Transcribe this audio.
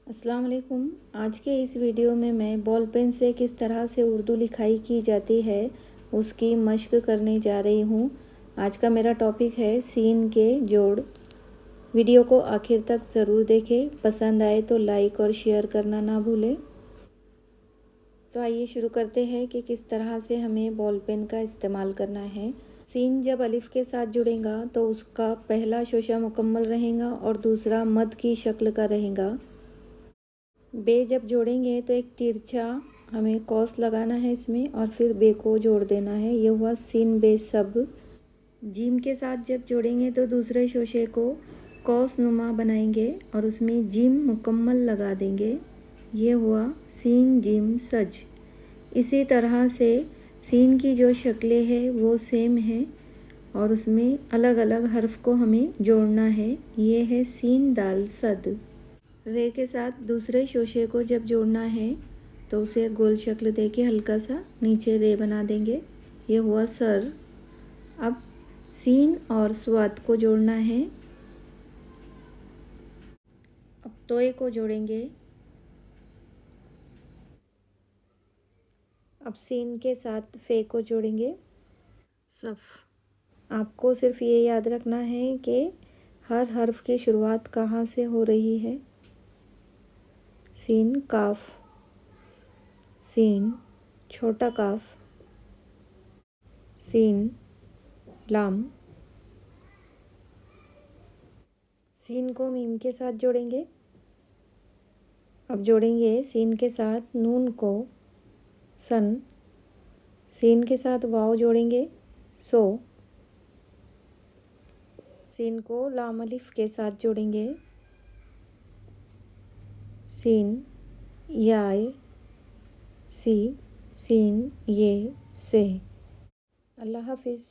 अस्सलाम वालेकुम। आज के इस वीडियो में मैं बॉल पेन से किस तरह से उर्दू लिखाई की जाती है उसकी मशक करने जा रही हूँ। आज का मेरा टॉपिक है सीन के जोड़। वीडियो को आखिर तक ज़रूर देखें। पसंद आए तो लाइक और शेयर करना ना भूलें। तो आइए शुरू करते हैं कि किस तरह से हमें बॉल पेन का इस्तेमाल करना है। सीन जब अलिफ के साथ जुड़ेगा तो उसका पहला शोशा मुकम्मल रहेगा और दूसरा मद की शक्ल का रहेगा। बे जब जोड़ेंगे तो एक तिरछा हमें कॉस लगाना है इसमें और फिर बे को जोड़ देना है। ये हुआ सीन बे सब। जीम के साथ जब जोड़ेंगे तो दूसरे शोशे को कॉस नुमा बनाएंगे और उसमें जीम मुकम्मल लगा देंगे। ये हुआ सीन जीम सज। इसी तरह से सीन की जो शक्लें हैं वो सेम है और उसमें अलग अलग हर्फ को हमें जोड़ना है। ये है सीन दाल सद। रे के साथ दूसरे शोशे को जब जोड़ना है तो उसे गोल शक्ल दे के हल्का सा नीचे रे बना देंगे। ये हुआ सर। अब सीन और स्वाद को जोड़ना है। अब तोए को जोड़ेंगे। अब सीन के साथ फे को जोड़ेंगे। सफ़। आपको सिर्फ ये याद रखना है कि हर हर्फ की शुरुआत कहाँ से हो रही है। सीन काफ, सीन छोटा काफ, सीन लाम। सीन को मीम के साथ जोड़ेंगे। अब जोड़ेंगे सीन के साथ नून को सन। सीन के साथ वाव जोड़ेंगे सो। सीन को लाम अलिफ के साथ जोड़ेंगे सीन याय सी। सीन ये से। अल्लाह हाफिज़।